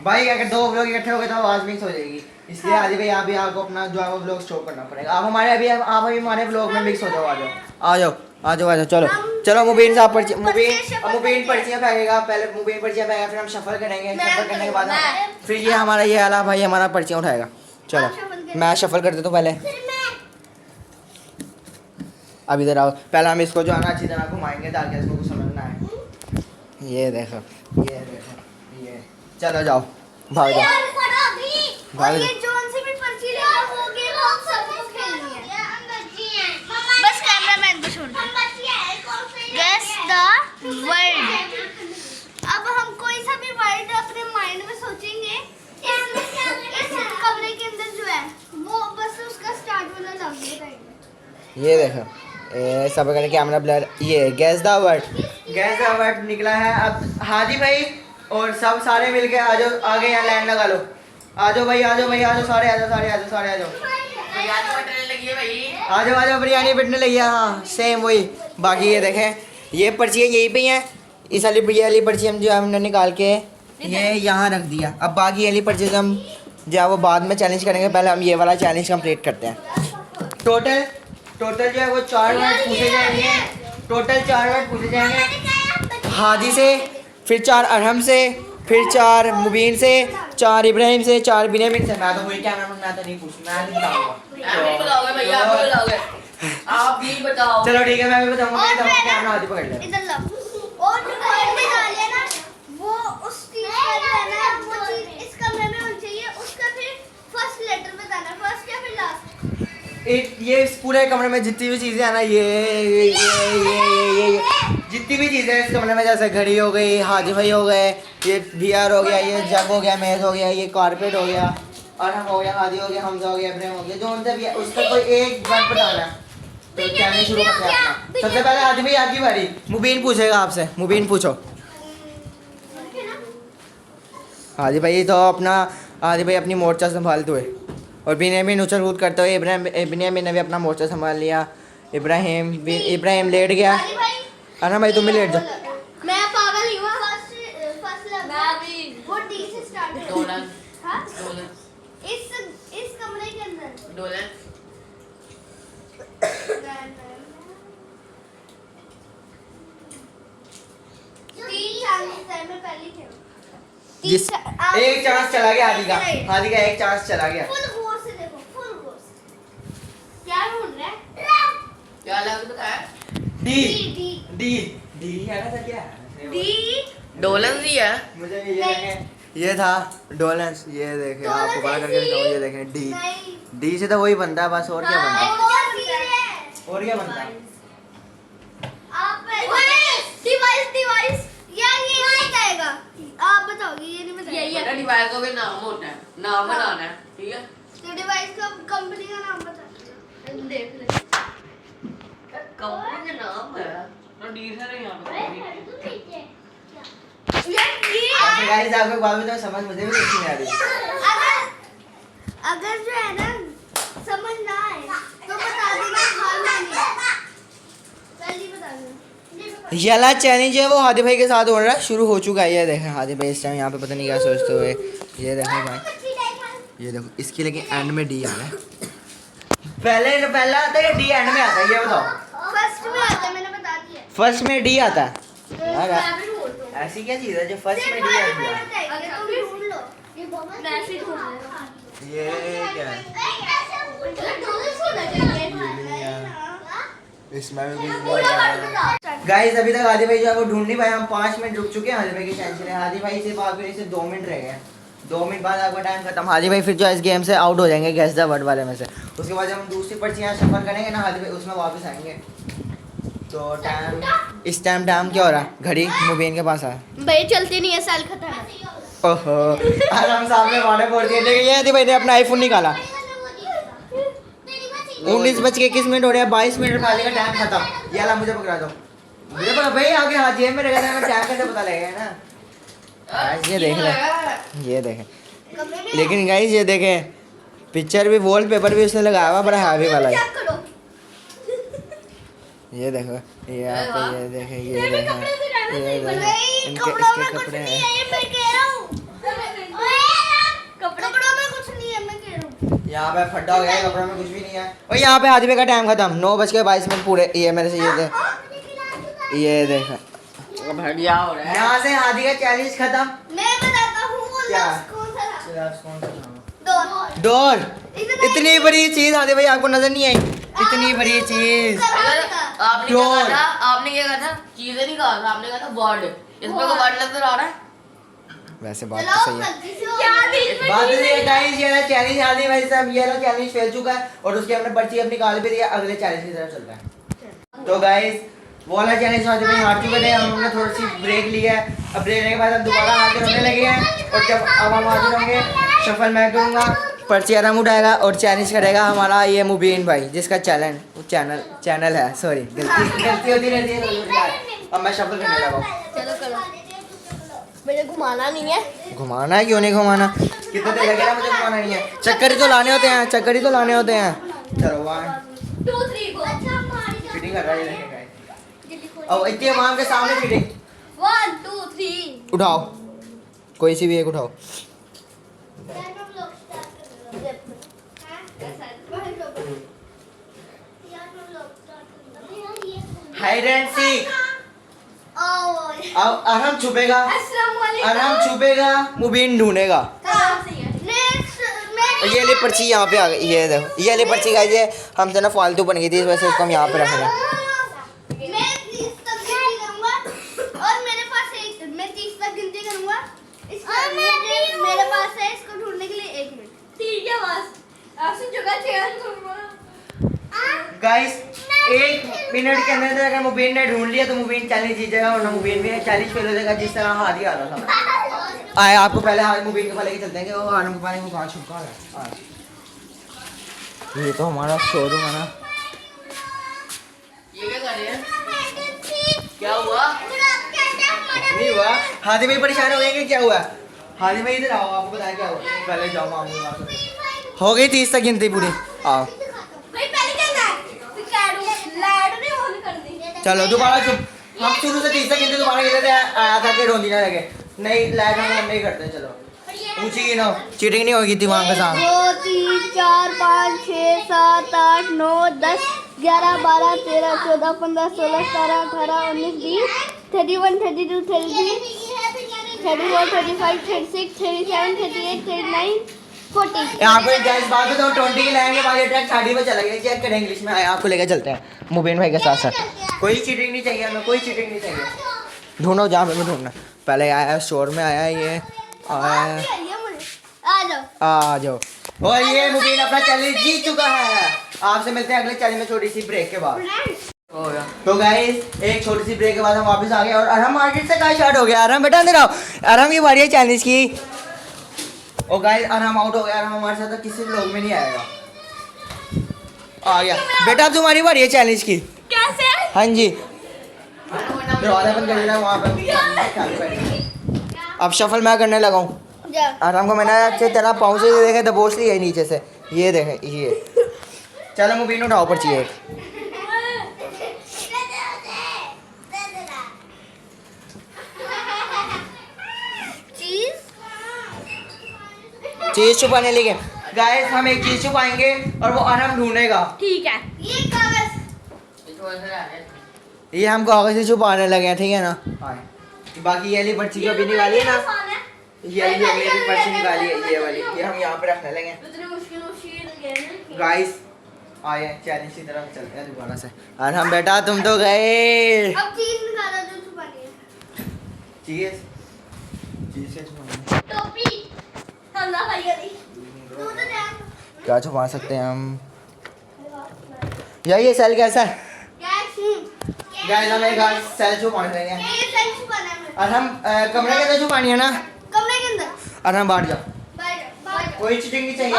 भाई अगर दो व्लॉग इकट्ठे हो गए तो आवाज मिक्स हो जाएगी, इसलिए आज भाई आप भी आपको अपना जो है वो व्लॉग स्टॉप करना पड़ेगा। आप हमारे अभी आप अभी हमारे व्लॉग में मिक्स हो जाओ। आ जाओ आ जाओ आ जाओ। चलो चलो मुबीन साहब मुबीन पर्चियाँ फेंकेगा, पहले मुबीन पर्चियाँ फेंकेगा, फिर हम शफल करेंगे। शफल करने के बाद फिर ये हमारा ये आला भाई हमारा पर्चियाँ उठाएगा। चलो मैं शफल कर देता हूँ पहले। अब इधर आओ, पहले हम इसको जो है ना अच्छी तरह घुमाएंगे ताकि इसको कुछ समझ ना आए। ये देखो ये चलो जाओ भाग जाओ भाग जाओ। बस कैमरामैन को छोड़ दो। Guess the word. अब हम कोई सा भी वर्ड अपने माइंड में सोचेंगे, इस कमरे के अंदर जो है वो बस उसका स्टार्ट वाला लग जाएगा। ये देखो सब करके कैमरा ब्लर। ये गैस द वर्ड निकला है। अब हादी भाई और सब सारे मिलके आ जाओ आगे, यहाँ लाइन लगा लो। आ जाओ भाई आ जाओ भाई आ जाओ सारे आ जाओ सारे आ जाओ सारे आ जाओ आ जाओ आ जाओ। बिरयानी पिटने लगी है। हाँ सेम वही। बाकी ये देखें ये पर्ची यहीं पे हैं। इस वाली पर्ची हम जो हमने निकाल के ये यहाँ रख दिया। अब बाकी वाली पर्ची हम जो है वो बाद में चैलेंज करेंगे, पहले हम ये वाला चैलेंज कंप्लीट करते हैं। टोटल जो है वो 4 वर्ड पूछे जाएंगे। टोटल 4 वर्ड पूछे जाएंगे हादी से, फिर 4 अरहम से, फिर 4 मुबीन से, 4 इब्राहिम से, 4 बिन्यामिन से। मैं तो वही कैमरा मैं तो नहीं पूछूंगा, मैं नहीं बताऊंगा। आप भी बताओ। चलो ठीक है मैं भी बताऊंगा। मैं तो कैमरा हादी पकड़ ले। इधर लो। और जो वर्ड में डाले ना वो उस चीज का जो है ना वो चीज इस कमरे में होनी चाहिए। उसका फिर फर्स्ट लेटर बताना, फर्स्ट या फिर लास्ट। ये इस पूरे कमरे में जितनी भी चीज़ें हैं ना ये जितनी भी चीज़ें हैं इस कमरे में, जैसे घड़ी हो गई, हाजी भाई हो गए, ये VR हो गया, ये जग हो गया, मेज़ हो गया, ये कारपेट हो गया, और हम हो गया, हादी हो गया, हमजा हो गया, इब्राहिम हो गया, जो उनसे भी है उसका कोई एक वर्ड बताना है। तो कहने शुरू करते हैं अपना। सबसे पहले हादी भाई आपकी बारी। मुबीन पूछेगा आपसे। मुबीन पूछो। हादी भाई तो हादी भाई अपनी मोर्चा संभालते हुए और बिन्यामिन उछल कूद करते हुए बिन्यामिन ने भी अपना मोर्चा संभाल लिया। इब्राहिम लेट गया। अना भाई तुम भी लेट जाओ। मैं पागल ही हूँ। फर्स्ट मैं भी वो डी से स्टार्ट डोलन। हां डोलन। इस कमरे के अंदर डोलन। जिस एक चांस चला गया हादी का एक चांस चला गया। फुल गौर से देखो, फुल गौर से। क्या ढूंढ रहा है? क्या लग बताया? डी है ना? क्या डी डोलन ही है। मुझे भी ये देखें, ये था डोलेंस। ये देखें आपको पता करके दिखाऊं। ये देखें डी से तो वही बनता है बस। और क्या बनता है? और क्या बनता है? डिवाइस यार ये नहीं बताएगा। आप बताओगे, ये नहीं बताएगा। बेटा डिवाइस का भी नाम होता है, नाम बनाना है, ठीक है? तो डिवाइस का कंपनी का नाम बता देख ले। कंपनी का नाम है ना, डी से नहीं यहाँ पे। गाइस आपको बात में तो समझ मुझे भी नहीं आ रही। अगर जो है ना समझ ना आए तो बता देना। हाल में पहले बता दो। ये वाला चैलेंज है वो हादी भाई के साथ हो रहा है, शुरू हो चुका है। ये देखें हादी भाई इस टाइम यहाँ पे पता नहीं क्या सोचते हुए। ये देखें भाई, ये देखो इसकी लेकिन एंड में डी आ रहा है। पहला आता है डी एंड में आता है? ये बताओ। फर्स्ट में आता है, मैंने बता दिया। फर्स्ट में डी आता है यार? ऐसी क्या चीज़ है जो फर्स्ट में डी आती है? अगर तुम भी ढूंढ लो। ये बहुत वैसे ढूंढ लो। ये क्या है? इसमें गाइस अभी तक हादी भाई जो है वो ढूंढ नहीं पाए। हम 5 मिनट रुक चुके हैं हादी भाई की टेंशन है। हादी भाई सिर्फ आगे से 2 मिनट रह गए। 2 मिनट बाद आपका टाइम खत्म। हादी भाई फिर जो इस गेम से आउट हो जाएंगे गैस द वर्ड वाले में से। उसके बाद जब हम दूसरी पर्ची यहाँ शफल करेंगे ना हादी भाई उसमें वापस आएंगे। तो टाइम इस टाइम क्या हो रहा है? घड़ी मुबीन के पास है भाई, चलती नहीं है, साल खत्म है। ओहो आज हम सामने वाने बोल दिए। लेकिन ये हादी भाई ने अपना आईफोन निकाला। 19:21 हो रहे हैं। 22 मिनट खाली का टाइम खत्म। ये ला मुझे पकड़ा दो। मुझे पता भाई आगे हाथ जेब में रहेगा मैं टाइम कैसे पता लगेगा ना। ये देख ले, ये देखें। लेकिन गाइस ये देखें पिक्चर भी वॉलपेपर भी उसने लगाया हुआ बड़ा हैवी वाला है। ये देखो ये आपको ये देखें ये देखें ये देखें इनके इसके कपड़े हैं। यहाँ पे फटा हो गया है, कपड़ों में कुछ भी नहीं है। और यहाँ पे हादिबे का टाइम खत्म, 9:22 पूरे। ये मेरे से ये देख बढ़िया हो रहा है। यहाँ से हादी का चैलेंज खत्म। मैं बताता हूँ वो क्या? लफ्ज़ कौन सा था? कौन सा डोर। डोर। इतनी बड़ी चीज हादी भाई आपको नजर नहीं आई? इतनी बड़ी चीज। आपने क्या कहा था? आपने क्या कहा था? चीजें नहीं कहा था, आपने कहा था वर्ड। इसमें को वर्ड नजर आ रहा है? वैसे बात तो सही है। क्या बात ये है गाइस, ये चैलेंज हादी भाई साहब, ये वाला चैलेंज फेल चुका है और उसकी हमने पर्ची अपनी निकाल भी दी है। अगले चैलेंज की तरफ चलते हैं। तो गाइस वो वाला चैलेंज हादी भाई हार चुके थे, हमने थोड़ी सी ब्रेक लिया है। अब ब्रेक लेने के बाद हम दोबारा हाथ रोने लगे हैं और जब अब हम हाजिर होंगे सफल मैं करूँगा, पर्ची आराम उठाएगा और चैलेंज करेगा हमारा ये मुबीन भाई, जिसका चैनल है। सॉरी गलती होती रहती है। अब मैं सफल करने लगा हूँ। चलो करो, मुझे घुमाना नहीं है। घुमाना है? क्यों नहीं घुमाना? कितना देर लगेगा मुझे घुमाना नहीं है? चक्कर ही तो लाने होते हैं, चक्कर ही तो लाने होते हैं। चलो 1 2 3 गो। चीटिंग कर रहा है ये देखेगा। अब इतने माम के सामने चीटिंग। 1 2 3 उठाओ, कोई सी भी एक उठाओ। Hide and seek. अब अरहम छुपेगा, अरहम छुपेगा, मुबीन ढूंढेगा। ये ले पर्ची यहाँ पे आ गई, ये देखो ये ले पर्ची गाइस, ये हमसे ना फालतू बन गई थी, इस वजह से इसको हम यहाँ पे रख रहे हैं। मेरे पास है, इसको ढूंढने के लिए 1 मिनट। ठीक है बस, आपसे जगह चेंज करूंगा। गाइस 1 मिनट के अंदर अगर मुबीन ने ढूंढ लिया तो मुबीन चैलेंज जीत जाएगा, वरना मुबीन भी चैलेंज फेल हो जाएगा, जिस तरह हादी आ रहा था। आए आपको पहले हाथ मुबीन के पास लेके चलते हैं कि वो आराम के पास वो कहाँ छुपा है। ये तो हमारा शोरूम है ना। ये क्या कर रहे हैं? क्या हुआ? नहीं हुआ। हादी भाई परेशान हो गए कि क्या हुआ? हादी भाई इधर आओ, आपको बताया क्या हुआ। पहले जाओ मामू वहाँ पे। हो गई 30 तक गिनती पूरी। आओ चलो दोबारा चुप। हम शुरू से 30 तक गिनते दोबारा गिनते थे, आया था कि रोंदी ना लगे। नहीं लाइट हम नहीं करते। चलो ऊंची गिनो, चीटिंग नहीं होगी दिमाग के साथ। 2 3 4 5 6 7 8 9 10 11 12 13 14 15 16 17 18 19 20 31 32 33 34 35 36 37 38 39 40। यहाँ पे गैस बात बताओ 20 की लाएंगे, बाकी ट्रैक 30 पे चला गया। चेक करें इंग्लिश में। आपको लेकर चलते हैं मुबीन भाई के साथ साथ। कोई चीटिंग नहीं चाहिए हमें, कोई चीटिंग नहीं चाहिए। ढूंढो जहाँ पे ढूंढना। पहले आया है स्टोर में, आया है ये आया है। आ जाओ। और ये मुबीन अपना चैलेंज जीत चुका है। आपसे मिलते हैं अगले चैलेंज में छोटी सी ब्रेक के बाद। तो गाइस एक छोटी सी ब्रेक के बाद हम वापस आ गए और अरहम मार्केट से कहाँ स्टार्ट हो गया। अरहम बेटा अंदर आओ, अरहम की बारी है चैलेंज की। और गाइस अरहम आउट हो गया, अरहम हमारे साथ किसी लोग में नहीं आएगा। आ गया बेटा, अब तुम्हारी बारी है चैलेंज की। कैसे? हाँ जी दरवाजा बंद कर देना वहाँ पे। अब शफल मैं करने लगा हूँ। आराम को मैंने अच्छे तरह पाँव से देखे दबोच लिया है नीचे से। ये देखें ये। चलो मुबीन उठाओ पर्ची एक। चीज छुपाने लगे गाइस, हम एक चीज छुपाएंगे और वो अरहम ढूंढेगा। ठीक है। ये कागज, ये हम कागज से छुपाने लगे हैं, ठीक है ना। बाकी ये वाली पर्ची जो अभी निकाली है ना, ये वाली पर्ची निकाली है, ये वाली ये हम यहाँ पे रखने लगे। गाइस आए चैलेंज की तरफ चलते हैं दोबारा से। अरहम बेटा तुम तो गए। अब चीज निकालो जो छुपानी है। चीज से छुपानी। टोपी ठंडा भाई गई। तू तो जा। क्या छुपा सकते हैं हम? ये सेल कैसा है? गाइस हम एक सेल छुपाने लगे हैं। ये सेल छुपाना है। अरहम कमरे के अंदर छुपानी है ना। कमरे के अंदर। अरहम बाहर जाओ। बाहर कोई चीटिंग नहीं चाहिए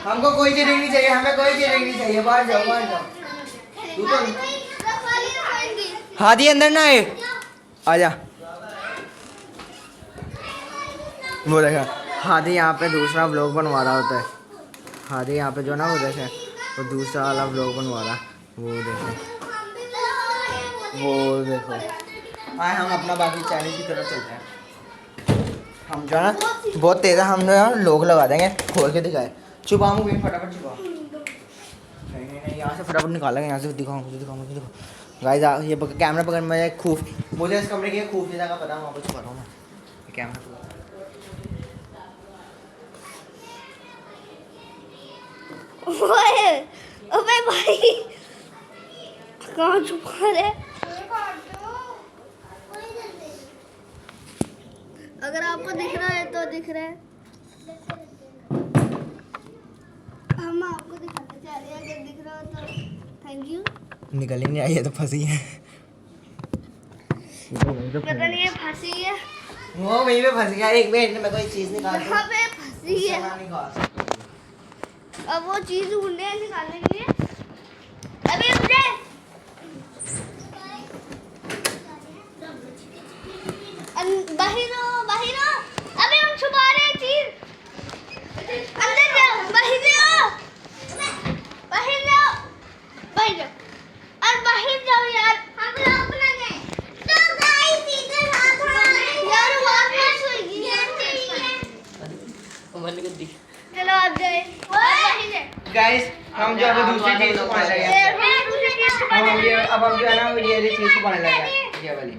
हमको, कोई चीटिंग नहीं चाहिए हमें, कोई चीटिंग नहीं चाहिए। बाहर जाओ, बाहर जाओ। तू तो हादी अंदर ना आए, आजा। वो देखा हादी यहाँ पे दूसरा व्लॉग बनवा रहा होता है। हादी यहाँ पे जो ना वो देखे वो दूसरा वाला व्लॉग बनवा रहा। वो देखो आए हम अपना बाकी चैलेंज की तरफ चलते हैं। हम जो है ना बहुत तेज़ है, हम जो है लोग लगा देंगे खोल के दिखाए। छुपा मुबीन, फटाफट छुपा। नहीं यहाँ से फटाफट निकाला यहाँ से। दिखाओ मुझे, दिखाओ मुझे, दिखाओ। गाइस ये कैमरा पकड़, मुझे मुझे इस कमरे की खुफिया का पता है, वहाँ पर छुपा रहा हूँ मैं कैमरा। अबे भाई कहाँ छुपा रहे? अगर आपको दिख रहा है तो दिख रहा है, हम आपको दिखाते जा रहे हैं। अगर दिख रहा हो तो थैंक यू। निकल ही नहीं आई है तो फंसी है। पता नहीं है फंसी है, वो वहीं पे फंस गया। एक मिनट में कोई चीज़ निकाल यहाँ पे फंसी है। अब वो चीज ढूंढने हैं निकालने के लिए। अभी मुझे बाहर आओ। अभी हम छुपा रहे हैं चीज, अंदर जाओ, बाहर जाओ, बाहर जाओ, बाहर जाओ, और बाहर जाओ यार। हम लोग अपना गए तो गाइस इधर हाथ यार बहुत मस्त होगी चलो आप गए गाइस हम जो अभी दूसरी चीज़ को पाने लगे हैं। अब हम जो है ना ये वाली चीज़ को पाने लगे हैं, ये वाली।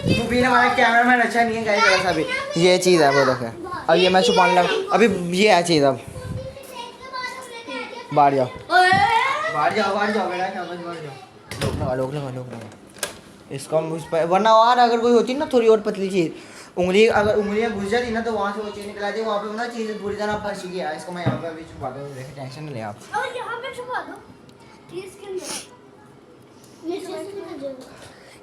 मुबीन हमारा कैमरामैन अच्छा नहीं है गाइस जरा सा भी। ये चीज़ है वो देखें। अब ये मैं छुपाने लगा। अभी ये है चीज़। अब बाहर जाओ, बाहर जाओ, बाहर जाओ बेटा, शाबाश, बाहर जाओ। लोग लगा इसको हम उस पर, वरना और अगर कोई होती ना थोड़ी और पतली चीज़, उंगली अगर उंगलियां घुस जाती ना तो वहाँ से वो चीज़ निकल आती। वहाँ पे ना चीज़ पूरी तरह फंस चुकी है। इसको मैं यहाँ पे अभी छुपा दूँ, देखें, टेंशन नहीं ले आप। और यहाँ पे छुपा दो चीज के अंदर,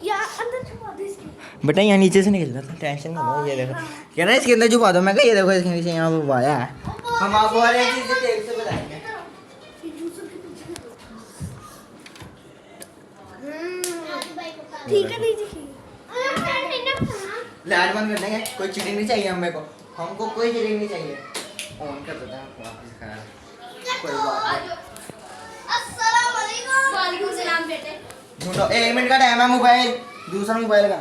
यहाँ अंदर छुपा दो इसके। बेटा यहाँ नीचे से निकल जाता, टेंशन ना लो। ये देखो कह रहा है इसके अंदर छुपा दो। मैं कहा ये देखो इसके नीचे यहाँ पे पाया है। हम आपको हर एक चीज़ टेप से बताएंगे। ठीक है दीजिए। लाइट बंद कर देंगे। कोई चीटिंग नहीं चाहिए हमें को, हमको कोई चीटिंग नहीं चाहिए। ऑन कर देता है वापस खैर कोई बात नहीं। अस्सलाम वालेकुम। वालेकुम सलाम बेटे। ढूंढो, 1 मिनट का टाइम है। मोबाइल, दूसरा मोबाइल का,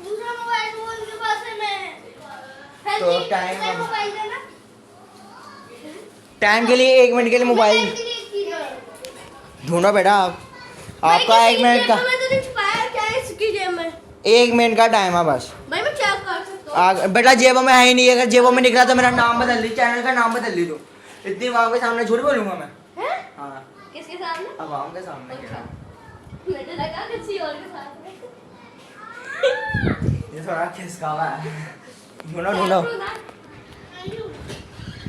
दूसरा मोबाइल वो उनके पास है। मैं तो टाइम अब- मोबाइल देना टाइम के लिए 1 मिनट के लिए मोबाइल ढूंढो बेटा। आप आपका 1 मिनट का, मैं तो नहीं छुपाया क्या है इसकी जेब में। 1 मिनट का टाइम है बस। भाई मैं चेक कर सकता हूँ। बेटा जेबों में है ही नहीं। अगर जेबों में निकला तो मेरा नाम बदल दी, चैनल का नाम बदल दी। तू इतनी आवाम के सामने झूठ बोलूंगा मैं? हैं? हाँ, किसके सामने? आवाम के सामने कह रहा हूँ। मुझे लगा किसी और के साथ में। ये थोड़ा खिसका हुआ है। ढूंढो ढूंढो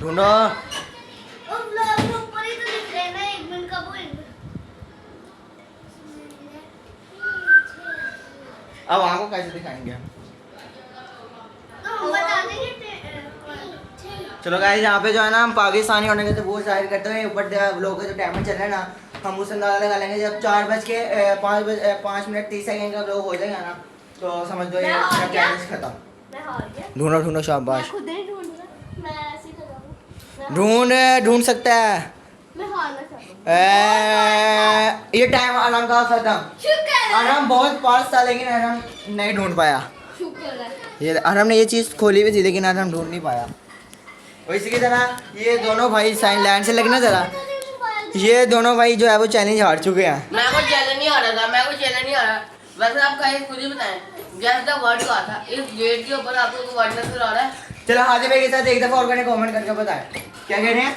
ढूंढो। उन लोग ऊपर ही तो दिख रहे हैं ना। 1 मिनट का वो अब आपको कैसे दिखाएंगे? तो हम बता देंगे। चलो गाइस, यहाँ पे जो है ना हम पाकिस्तानी होने के तो वो जाहिर करते हैं। ऊपर लोगों का जो टाइमर चल रहा है ना, हम उस अंदाजा लगा लेंगे जब 5 मिनट 30 सेकंड का लोग हो जाएगा ना, तो समझ दो ये चैलेंज खत्म। मैं हार गया। ढूंढो ढूंढो, शाबाश। मैं खुद नहीं ढूंढ रहा। मैं ऐसे ही कर रहा हूँ। ढूंढ सकता है। मैं हारना चाहता हूँ। ये टाइम आराम का खत्म। शुक्र है। आराम बहुत पास था लेकिन आराम नहीं ढूंढ पाया। शुक्र है। ये आराम ने ये चीज़ खोली भी थी लेकिन आराम ढूंढ नहीं पाया। और इसी की तरह ये दोनों भाई साइन लाइन से लगना जरा, ये दोनों भाई जो है वो चैलेंज हार चुके हैं। मैं कोई चैलेंज नहीं हारा था, मैं कोई चैलेंज नहीं हारा। वैसे आप कहीं खुद ही बताएं, जैसा वर्ड कहा था इस गेट के ऊपर आपको कोई वर्ड नजर आ रहा है? चलो हाजी भाई के साथ एक दफ़ा और करने कमेंट करके बताएं क्या कह रहे हैं,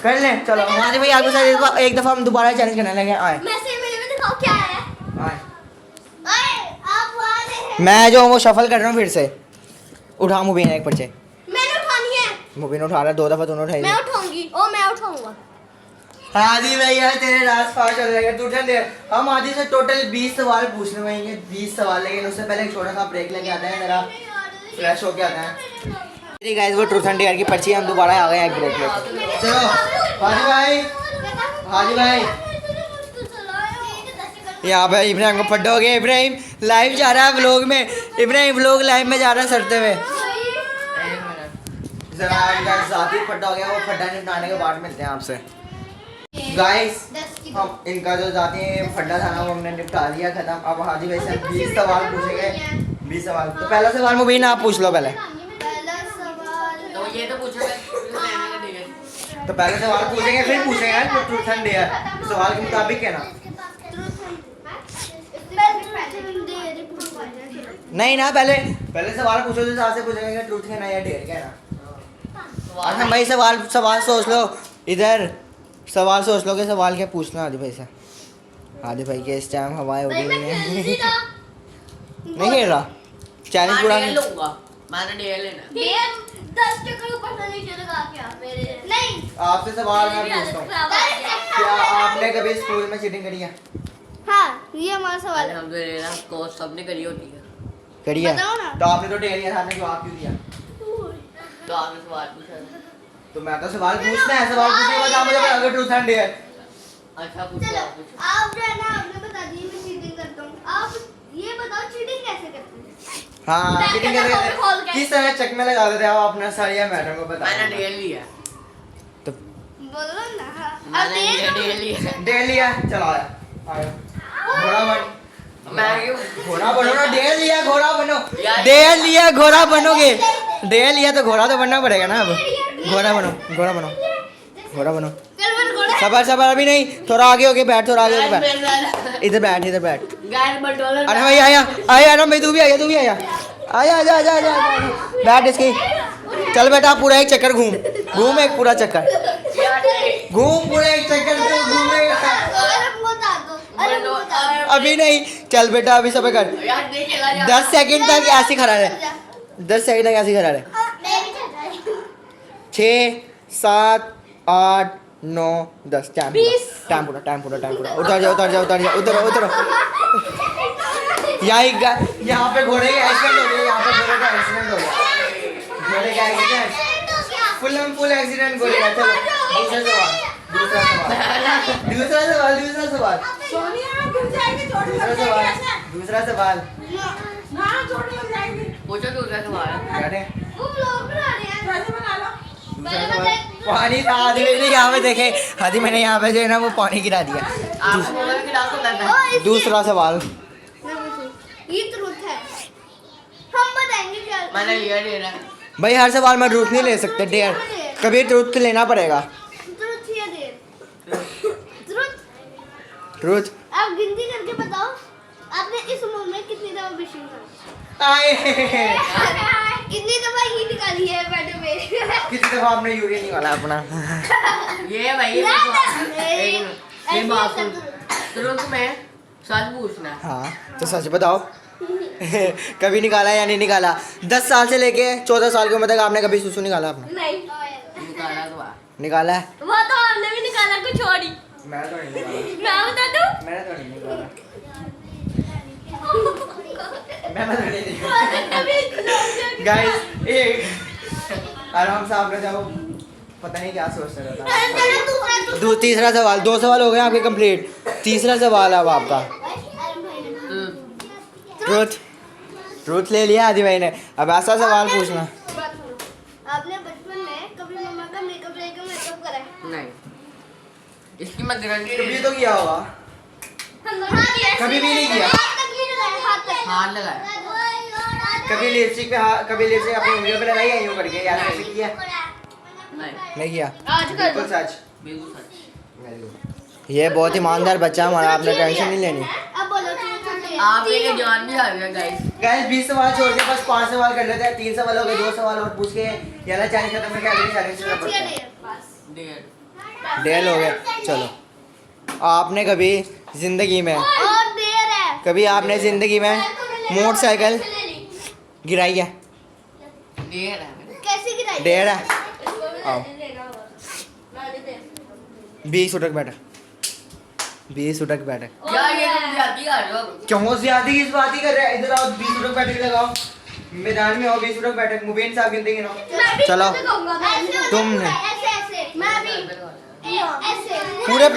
कर लें। चलो हाजी भाई आपके साथ एक दफ़ा हम दोबारा चैलेंज करने लगे। आए मैसेज मेरे में दिखाओ क्या है। आए, ओए आप वाले हैं। मैं जो हूँ वो शफल कर रहा हूँ फिर से। उठा मुबीन एक पर्चे। मैंने उठानी है। मुबीन उठा रहा, 2 दफ़ा दोनों उठाई। मैं उठाऊंगी। ओ मैं उठाऊंगा। हादी भाई यार तेरे राज फाश हो जाएगा, तू उठा दे। हम हादी से टोटल 20 सवाल पूछने पाएंगे, 20 सवाल, लेकिन उससे पहले एक छोटा सा ब्रेक लेके आते हैं, जरा फ्रेश होके आते हैं। गाइस वो ट्रूथ एंड डेयर की पर्ची हम दोबारा आ गए एक ब्रेक लेके। चलो हादी भाई, हादी भाई यहाँ पे इब्राहिम को फड्डो हो गया। इब्राहिम लाइव जा रहा है व्लॉग में। इब्राहिम व्लॉग लाइव में जा रहा है सरते हुए। जरा इनका जाती फड्डा हो गया, वो फड्डा निपटाने के बाद मिलते हैं आपसे। गाइस हम इनका जो जाती फड्डा था ना वो हमने निपटा दिया, खत्म। अब हाजी भाई से 20 सवाल पूछेंगे, 20 सवाल। तो पहला सवाल मुबीन आप पूछ लो पहले। पहला सवाल तो ये तो पूछो मैं तो पहले सवाल पूछेंगे फिर पूछेंगे यार ट्रूथ एंड डेयर, सवाल के मुताबिक कहना। नहीं ना, पहले सवाल पूछो तो हिसाब से पूछेंगे कि ट्रूथ कहना या डेयर कहना। अच्छा भाई सवाल सोच लो, इधर सवाल सोच लो कि सवाल क्या पूछना। आदि भाई से, आदि भाई के इस टाइम हवाएं उड़ी हुई हैं। नहीं खेल रहा चैलेंज पूरा नहीं। लूंगा मैंने डेयर लेना। 10 टका ऊपर से नीचे लगा के मेरे नहीं। आपसे सवाल मैं पूछता हूँ, क्या आपने कभी स्कूल में चीटिंग करी है? हाँ, ये हमारा सवाल है। अल्हम्दुलिल्लाह कोर्स सबने करी होती है। करी है? बताओ ना। तो आपने तो डेयर लिया था, आपने जवाब क्यों दिया? तो आपने सवाल पूछा। तो मैं तो सवाल पूछना है, सवाल पूछने के बाद आप मुझे बताओगे ट्रूथ एंड डेयर। अच्छा पूछो चलो, आप पूछो। आप जो है ना आपने बता दी मैं चीटिंग करता हूँ। आप ये बताओ चीटिंग कैसे करते हैं? हाँ चीटिंग खोल करके के। किस तरह चकमे लगा देते हो अपना सर या मैडम को मैंने बताओ। डेयर लिया। तो बोलो ना। हाँ। अब मैंने डेढ़ डेयर लिया। डेयर लिया, चलो आया घोड़ा बन, मैं क्यों घोड़ा बनो ना। डेयर लिया घोड़ा बनो, यार- डेयर लिया घोड़ा बनोगे। डेयर लिया तो घोड़ा तो बनना पड़ेगा ना। अब घोड़ा बनो, घोड़ा बनो, घोड़ा बनो। चल बन घोड़ा। सबर अभी नहीं, थोड़ा आगे होके बैठ, थोड़ा आगे होके बैठ। गाइस इधर बैठ, इधर बैठ। बटोला अरे भाई आया आया भाई, तू भी आया, तू भी आया। आया आजा आजा आजा बैठ इसकी। चल बेटा पूरा एक चक्कर घूम एक पूरा चक्कर घूम, पूरा एक चक्कर तो घूमेगा। अरे हमको बता दो। अरे हमको बता दो। अभी नहीं, चल बेटा अभी सब कर। यार नहीं चला जा। 10 सेकंड तक ऐसे खड़ा रहे, 10 सेकंड तक ऐसे खड़ा रहे। मैं भी चल रही 6 7 8 9 10 टाइम पूरा उतर जाओ उधर। यहाँ पे घोड़े का एक्सीडेंट हो गया, यहाँ पे घोड़े का एक्सीडेंट हो गया, घोड़े का एक्सीडेंट फुल एक्सीडेंट घोड़े का। चलो दूसरा सवाल सोनिया गिर जाएगी, चोट लग दूसरा जाएगी सवाल ऐसे। दूसरा सवाल ना चोट लग जाएगी। पूछो तो उसका सवाल। बैठे। वो ब्लॉग बना रहे हैं। कैसे बना लो? दूसरा सवाल पानी था। आदि मैंने यहाँ पे देखे, आदि मैंने यहाँ पे जो है ना वो पानी गिरा दिया। आपको मोबाइल की डाल सकता ओ, है। इसलिए- दूसरा सवाल मैं पूछूं। ये ट्रूथ है, हम बताएंगे क्या। मैंने लिया डेयर। भाई हर सवाल में ट्रूथ नहीं ले सकते, डेयर कभी ट्रूथ लेना पड़ेगा। ट्रूथ या डेयर? ट्रूथ। ट्रूथ आप गिनती करके बताओ आपने इस उम्र में कितनी दफा विशिंग करी? आए इतनी दफा ही निकाली है मैडम मेरे। कितनी दफा आपने यूरिन निकाला अपना? ये भाई ये माफ ऐसे तुरंत में सच पूछना है। हाँ तो सच बताओ कभी निकाला या नहीं निकाला? 10 साल से लेके 14 साल की उम्र तक आपने कभी सुसु निकाला अपना? नहीं, निकाला तो आ। निकाला है? वो तो हमने भी निकाला कुछ और ही। मैंने तो नहीं निकाला। मैं बता दूं? मैंने तो नहीं निकाला। मैंने तो नहीं निकाला। गाइस एक आराम से आप जाओ, पता नहीं क्या सोच रहा था। तीसरा सवाल, 2 सवाल हो गए आपके कंप्लीट। तीसरा सवाल अब आपका। ट्रूथ ले लिया आदि भाई ने, अब ऐसा सवाल पूछना। आपने बचपन में कभी मम्मा का मेकअप लेकर मेकअप करा है? नहीं इसकी मैं गारंटी कभी तो किया होगा। कभी भी नहीं किया। हाथ लगाया। कभी लिपस्टिक पे कभी लिपस्टिक अपनी उंगलियों पे लगाई है यूं करके, यार ऐसे किया? नहीं नहीं किया। आज कर बिल्कुल सच। बिल्कुल सच। ये बहुत ईमानदार बच्चा हमारा, आपने टेंशन नहीं लेनी। अब बोलो ट्रूथ। आप मेरे जान भी आ गया गाइस। गाइस 20 सवाल छोड़ के बस 5 सवाल कर लेते हैं। 3 सवाल हो गए, 2 सवाल और पूछ के ये वाला चैलेंज खत्म करके अगली चैलेंज शुरू करते हैं। डेयर। डेल हो गए। चलो आपने कभी जिंदगी में और देर है। कभी आपने जिंदगी में मोटरसाइकिल गिराई है? डेयर है। कैसे गिराई? डेढ़ है। आओ 20 उठक बैठे, 20 उठक बैठे। यार ये तुम जाती आ रहे हो। क्यों ज्यादा किस बात ही कर रहे हैं? इधर आओ 20 उठक बैठक लगाओ, मैदान में आओ 20 उठक बैठक। मुबीन साहब गिनते गिनो। चलो तुमने ऐसे ऐसे मैं भी ऐसे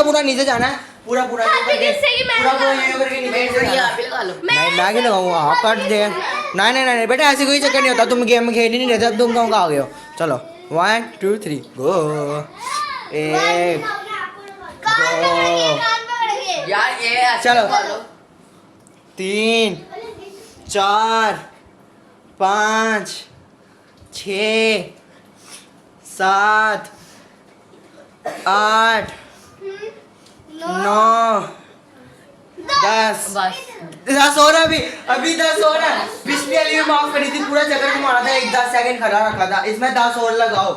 पूरा नीचे जाना है। पूरा यूं करके जिससे कि मैं पूरा यूं करके नीचे ये जाना आप है। ही लगा लो। नहीं मैं क्यों लगाऊंगा? आप काट दे। नहीं बेटा ऐसे कोई चक्कर नहीं होता। तुम गेम खेल ही नहीं रहते, अब तुम कहाँ आ गए हो? चलो 1 2 3 गो। 1 2 यार ये ऐसे चलो। लगा लो। 3 4 5 6 7 8 9 10 बस 10 हो रहा अभी 10 हो रहा। पिछली वाली में माफ करी थी, पूरा चक्कर घुमाना था, एक 10 सेकंड खड़ा रखा था। इसमें 10 और लगाओ,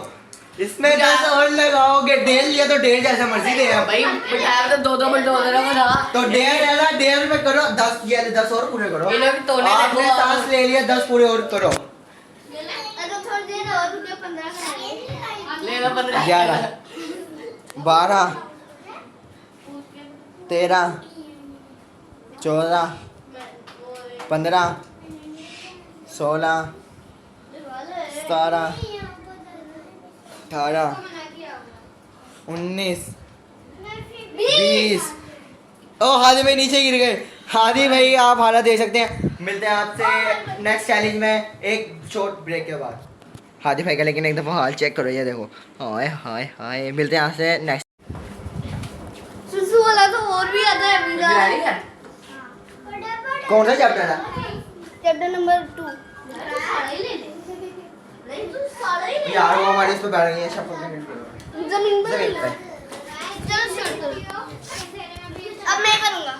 इसमें 10 और लगाओगे। डेढ़ लिया तो डेढ़ जैसा मर्जी दे आप। भाई बिठाया तो दो बुलडोजर को था। तो डेढ़ है ना, डेढ़ में करो 10 किया, 10 और पूरे करो। ये लोग तोड़ने आपने लगो। सांस ले लिया, 10 पूरे और करो। अगर थोड़ी देर और रुके 15 करेंगे। ले लो 15 11 12 13 14 15 16 17 18 19 20। ओ हादी भाई नीचे गिर गए। हादी भाई आप हालत देख सकते हैं। मिलते हैं आपसे नेक्स्ट चैलेंज में एक शॉर्ट ब्रेक के बाद। हादी भाई का लेकिन एक दफ़ा हाल चेक करो, ये देखो। हाय हाय हाय। मिलते हैं आपसे नेक्स्ट। सुसु वाला तो और भी आता है अभी बिरयानी है। कौन सा चैप्टर है? Chapter number 2। सारा ही ले ले। नहीं तू सारा ही ले। यार वो हमारे इस पे बैठ गई है शपथ। जमीन पर जमीन ले। पे। चलो शुरू करो। अब मैं करूंगा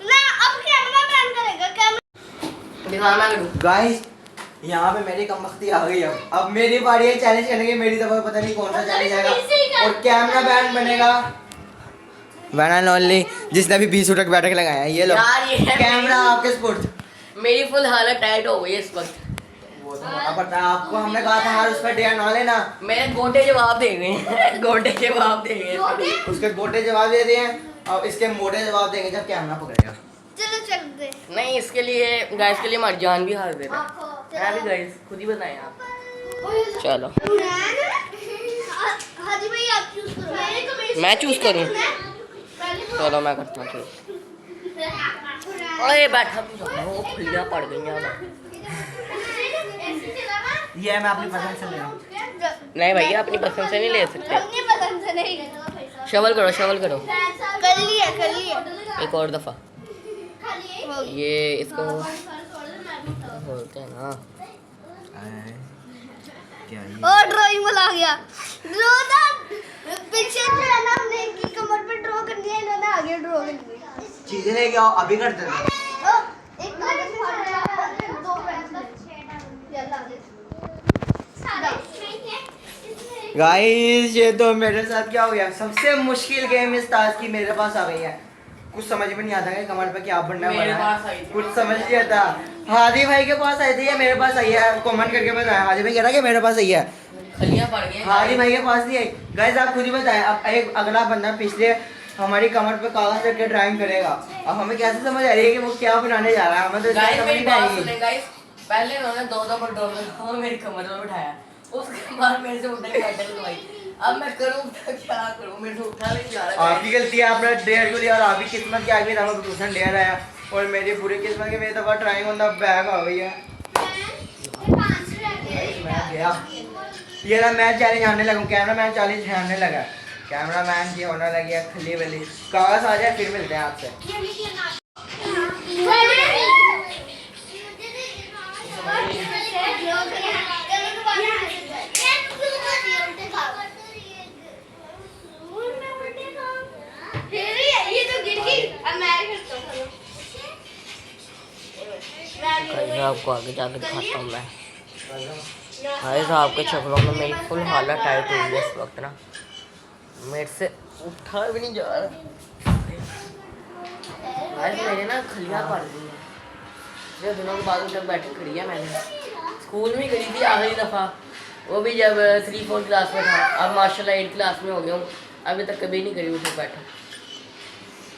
ना, अब कैमरा मैन करेगा। कैमरा दिखा मैं करूं। गाइस यहाँ पे मेरी कमबख्ती आ गई। अब मेरी बारी है चैलेंज करने की। मेरी दफा पता नहीं कौन सा चैलेंज आएगा। और कैमरा मैन बनेगा वन एंड ओनली जिसने भी 20 उठक बैठक लगाया है। ये लो यार ये है कैमरा आपके स्पोर्ट। मेरी फुल हालत टाइट हो गई है इस वक्त। वो तो अब पता है आपको, हमने कहा था यार उस पर डेयर ना लेना। मेरे गोटे जवाब दे गए गोटे जवाब दे गए। उसके गोटे जवाब दे दिए हैं, अब इसके मोटे जवाब देंगे जब कैमरा पकड़ेगा। चलो चल दे। नहीं इसके लिए गाइस के लिए हमारी जान भी हार दे रहे हैं। है भी गाइस, खुद ही बताएं आप। चलो हाजी भाई आप चूज करो। मैं चूज करूं? चलो मैं करता हूँ चलो। अरे बैठा तू वो खुलियां पड़ गई हैं। ये मैं अपनी पसंद से ले रहा हूँ। नहीं भैया अपनी पसंद से नहीं ले सकते। अपनी पसंद से नहीं। शवल करो शवल करो। कर लिया कर लिया। एक और दफा। ये इसको बोलते हैं ना। क्या और ड्राइंग वाला आ गया। ड्रॉ था पीछे जो है ना, हमने इनकी कमर पे ड्रॉ करनी है, इन्होंने आगे ड्रॉ करनी है। चीजें लेके आओ, अभी करते हैं। एक कागज फाड़ दो पेंसिल ये ला दे सारा। गाइस ये तो मेरे साथ क्या हो गया। सबसे मुश्किल गेम इस टास्क की मेरे पास आ गई है। कुछ समझ में नहीं आता है कमर पे क्या बनना है। मेरे पास आई थी। कुछ समझ नहीं आता। हादी भाई के पास आई थी या मेरे पास आई है? कमेंट करके बताएं। हादी भाई कह रहा है कि मेरे पास आई है। खलियां पड़ गई हैं। हादी भाई के पास नहीं आई। गाइस आप खुद ही बताएं। अब एक अगला बंदा पिछले हमारी कमर पे कागज रख के ड्राइंग करेगा। अब हमें कैसे समझ आ रही है कि वो क्या बनाने जा रहा है? हमें तो इसका गाइस समझ मेरी नहीं बात आएगी। सुने गाइस। पहले उन्होंने दो बुलडोजर मेरी कमर में बिठाया, उसके बाद मेरे से उठने की बैठक लगवाई। अब मैं करूं तो क्या करूं, मेरे से उठा नहीं जा रहा। आपकी गलती है, आपने डेयर को लिया और आपकी किस्मत की आगे दफा प्रदूषण डेयर आया और मेरी पूरी किस्मत की मेरी दफा ट्राइंग ऑन द बैग आ गई है। मैं गया। ये ना मैं चैलेंज आने लगा। कैमरा मैन चैलेंज आने लगा। कैमरा मैन की होने लगी है खली वली। कागज आ जाए फिर मिलते हैं आपसे। ये तो गिर गई। अब मैं करता हूँ। गाइस आपको आगे जाके दिखाता हूँ मैं। गाइस आपके चक्करों में मेरी फुल हालत टाइट हो गई है इस वक्त ना। मेरे से उठा भी नहीं जा रहा। गाइस मेरे ना खलियां पड़ गई हैं। ये दिनों के बाद जब बैठक करी है मैंने, स्कूल में करी थी आखिरी दफ़ा, वो भी जब 3-4 क्लास में था। अब माशाल्लाह 8 क्लास में हो गया हूँ, अभी तक कभी नहीं करी उसे बैठक।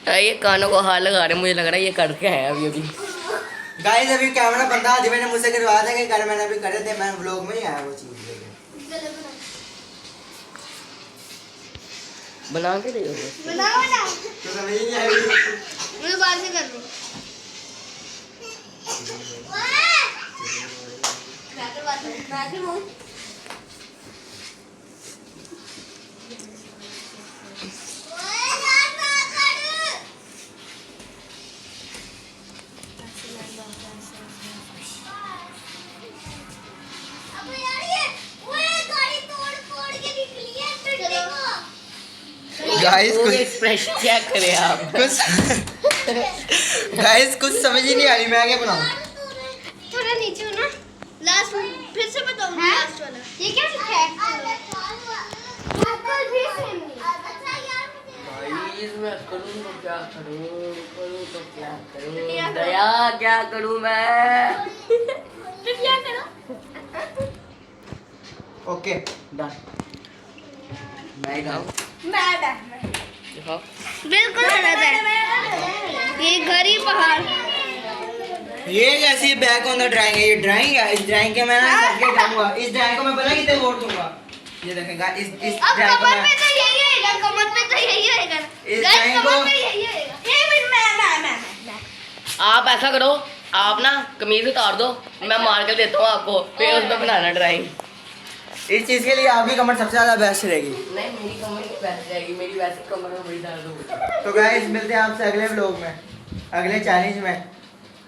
ये कानों को हाथ लगा रहे, मुझे लग रहा है ये करके है अभी अभी। गाइस अभी कैमरा बंदा आज मैंने मुझसे करवाया था कि कर मैंने अभी करे थे। मैं व्लॉग में ही आया वो चीज़ लेके। बना के दे बनाओ ना। तो समझ ही नहीं आई। मैं बाहर से कर दूँ। गाइस कुछ एक्सप्रेशन क्या करें आप? गाइस कुछ समझ ही नहीं आ रही, मैं क्या बनाऊं? थोड़ा नीचे हो ना, लास्ट फिर से बताऊंगी लास्ट वाला। ये क्या लिखा है? ऊपर भी सेम नहीं। गाइस मैं करूं तो क्या करूं दया क्या करूं मैं? फिर क्या करो? Okay done. मैं खाऊं? दिखाओ। बिल्कुल गलत है, ये घर ही पहाड़। ये कैसी बैक ऑन द ड्राइंग है? ये ड्राइंग है, इस ड्राइंग के मैं ना सबके डालूंगा। इस ड्राइंग को मैं पता कितने वोट दूंगा? ये देखेगा इस अब ड्राइंग को कमर मैं पे तो यही होएगा, कमर पे तो यही होएगा। इस गाइस ड्राइंग कमर को- पे यही होएगा। ये भी मैं। आप ऐसा करो, आप ना कमीज उतार दो, मैं मार कर देता हूँ आपको, फिर उस पर बनाना ड्राइंग। इस चीज के लिए आपकी कमर सबसे ज्यादा बेस्ट रहेगी। नहीं मेरी कमर नहीं बैठ जाएगी, मेरी वैसे कमर में बड़ी दर्द होगी। तो गाइस मिलते हैं आपसे अगले व्लॉग में, अगले चैलेंज में।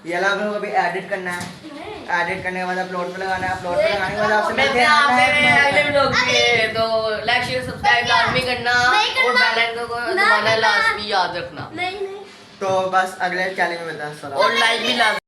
ये वाला व्लॉग अभी एडिट करना है, एडिट करने के बाद अपलोड पे लगाना है, अपलोड पे लगाने के बाद आपसे मिलते हैं अगले व्लॉग में। तो लाइक शेयर सब्सक्राइब लाजमी करना नहीं करना। और बेल आइकन को ना दबाना करना। लाजमी याद रखना तो बस अगले चैलेंज में मिलते हैं। और लाइक भी लाजमी